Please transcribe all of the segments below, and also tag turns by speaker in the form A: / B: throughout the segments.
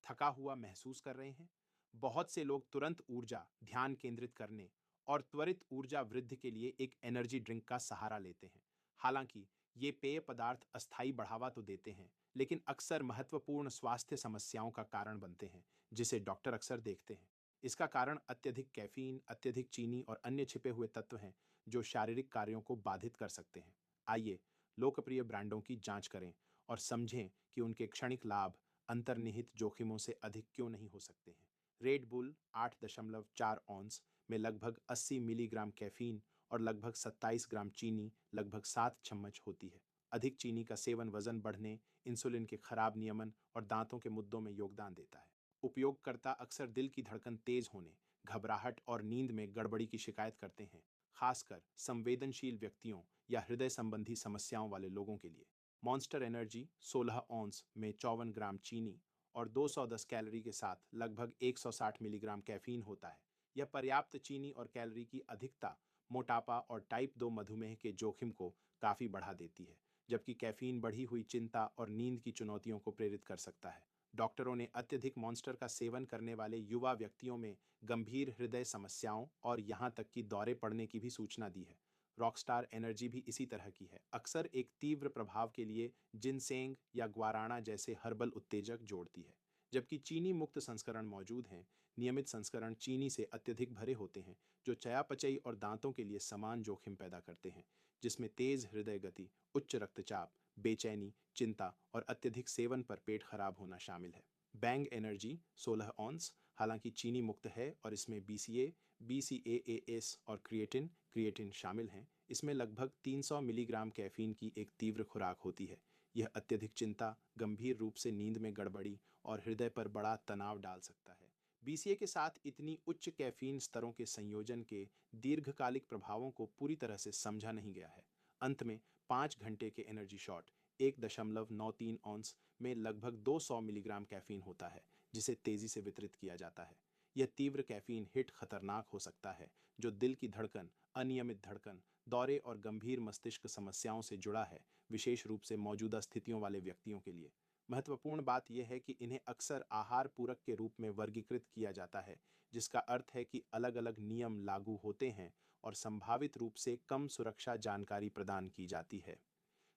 A: थका हुआ महसूस कर रहे हैं? बहुत से लोग तुरंत ऊर्जा, ध्यान केंद्रित करने और त्वरित ऊर्जा वृद्धि के लिए एक एनर्जी ड्रिंक का सहारा लेते हैं। हालांकि ये पेय पदार्थ अस्थायी बढ़ावा तो देते हैं, लेकिन अक्सर महत्वपूर्ण स्वास्थ्य समस्याओं का कारण बनते हैं, जिसे डॉक्टर अक्सर देखते हैं। इसका कारण अत्यधिक कैफीन, अत्यधिक चीनी और अन्य छिपे हुए तत्व हैं, जो शारीरिक कार्यों को बाधित कर सकते हैं। आइए लोकप्रिय ब्रांडों की जांच करें और समझें कि उनके क्षणिक लाभ अंतर्निहित जोखिमों से अधिक क्यों नहीं हो सकते हैं। रेड बुल 8.4 ऑन्स में लगभग 80 मिलीग्राम कैफीन और लगभग 27 ग्राम चीनी लगभग 7 चम्मच होती है। अधिक चीनी का सेवन वजन बढ़ने, इंसुलिन के खराब नियमन और दांतों के मुद्दों में योगदान देता है। उपयोगकर्ता अक्सर दिल की धड़कन तेज होने, घबराहट और नींद में गड़बड़ी की शिकायत करते हैं, खासकर संवेदनशील व्यक्तियों या हृदय संबंधी समस्याओं वाले लोगों के लिए। मॉन्स्टर एनर्जी 16 ऑन्स में 54 ग्राम चीनी और 210 कैलोरी के साथ लगभग 160 मिलीग्राम कैफीन होता है। यह पर्याप्त चीनी और कैलोरी की अधिकता मोटापा और टाइप 2 मधुमेह के जोखिम को काफ़ी बढ़ा देती है, जबकि कैफीन बढ़ी हुई चिंता और नींद की चुनौतियों को प्रेरित कर सकता है। डॉक्टरों ने अत्यधिक मॉन्स्टर का सेवन करने वाले युवा व्यक्तियों में गंभीर हृदय समस्याओं और यहां तक कि दौरे पड़ने की भी सूचना दी है। रॉकस्टार एनर्जी भी इसी तरह की है, अक्सर एक तीव्र प्रभाव के लिए जिनसेंग या ग्वाराना जैसे हर्बल उत्तेजक जोड़ती है। जबकि चीनी मुक्त संस्करण मौजूद हैं, नियमित संस्करण चीनी से अत्यधिक भरे होते हैं, जो चयापचय और दांतों के लिए समान जोखिम पैदा करते हैं, जिसमें तेज हृदय गति, उच्च रक्तचाप, बेचैनी, चिंता और अत्यधिक सेवन पर पेट खराब होना शामिल है। बैंग एनर्जी 16 ऑन्स हालांकि चीनी मुक्त है और इसमें बीसीए, बीसीएएएस और क्रिएटिन शामिल हैं। इसमें लगभग 300 मिलीग्राम कैफीन की एक तीव्र खुराक होती है। यह अत्यधिक चिंता, गंभीर रूप से नींद में गड़बड़ी और हृदय पर बड़ा तनाव डाल सकता है। बीसीए के साथ इतनी उच्च कैफीन स्तरों के संयोजन के दीर्घकालिक प्रभावों को पूरी तरह से समझा नहीं गया है। अंत में 5 घंटे के एनर्जी शॉट 1.93 ऑन्स में लगभग 200 मिलीग्राम कैफीन होता है, जिसे तेजी से वितरित किया जाता है। यह तीव्र कैफीन हिट खतरनाक हो सकता है, जो दिल की धड़कन, अनियमित धड़कन, दौरे और गंभीर मस्तिष्क समस्याओं से जुड़ा है, विशेष रूप से मौजूदा स्थितियों वाले व्यक्तियों के लिए। महत्वपूर्ण बात यह है कि इन्हें अक्सर आहार पूरक के रूप में वर्गीकृत किया जाता है, जिसका अर्थ है कि अलग अलग नियम लागू होते हैं और संभावित रूप से कम सुरक्षा जानकारी प्रदान की जाती है।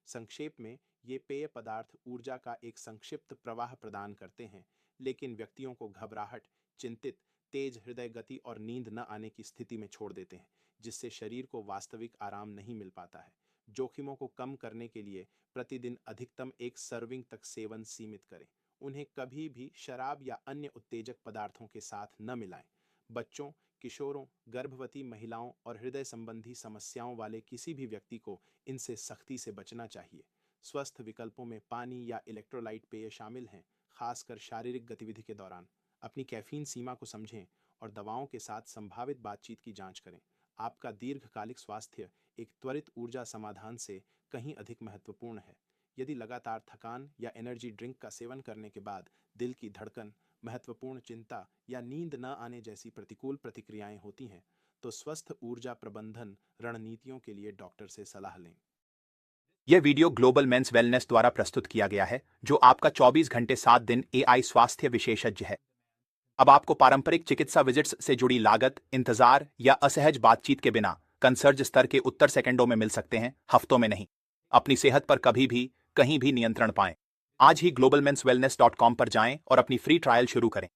A: संक्षेप में, ये पेय पदार्थ ऊर्जा का एक संक्षिप्त प्रवाह प्रदान करते हैं, लेकिन व्यक्तियों को घबराहट, चिंतित, तेज हृदय गति और नींद न आने की स्थिति में छोड़ देते हैं, जिससे शरीर को वास्तविक आराम नहीं मिल पाता है। जोखिमों को कम करने के लिए प्रतिदिन अधिकतम एक सर्विंग तक सेवन सीमित करें। उन्हें कभी भी शराब या अन्य उत्तेजक पदार्थों के साथ न मिलाएं। बच्चों, किशोरों, गर्भवती महिलाओं और हृदय संबंधी समस्याओं वाले किसी भी व्यक्ति को इनसे सख्ती से बचना चाहिए। स्वस्थ विकल्पों में पानी या इलेक्ट्रोलाइट पेय शामिल हैं, खासकर शारीरिक गतिविधि के दौरान। अपनी कैफीन सीमा को समझें और दवाओं के साथ संभावित बातचीत की जांच करें। आपका दीर्घकालिक स्वास्थ्य एक त्वरित ऊर्जा समाधान से कहीं अधिक महत्वपूर्ण है। यदि लगातार थकान या एनर्जी ड्रिंक का सेवन करने के बाद दिल की धड़कन, महत्वपूर्ण चिंता या नींद न आने जैसी प्रतिकूल प्रतिक्रियाएं होती हैं, तो स्वस्थ ऊर्जा प्रबंधन रणनीतियों के लिए डॉक्टर से सलाह लें।
B: यह वीडियो ग्लोबल मेंस वेलनेस द्वारा प्रस्तुत किया गया है, जो आपका 24 घंटे 7 दिन एआई स्वास्थ्य विशेषज्ञ है। अब आपको पारंपरिक चिकित्सा विजिट्स से जुड़ी लागत, इंतजार या असहज बातचीत के बिना कंसर्ज स्तर के उत्तर सेकंडों में मिल सकते हैं, हफ्तों में नहीं। अपनी सेहत पर कभी भी, कहीं भी नियंत्रण पाएं। आज ही globalmenswellness.com पर जाएं और अपनी फ्री ट्रायल शुरू करें।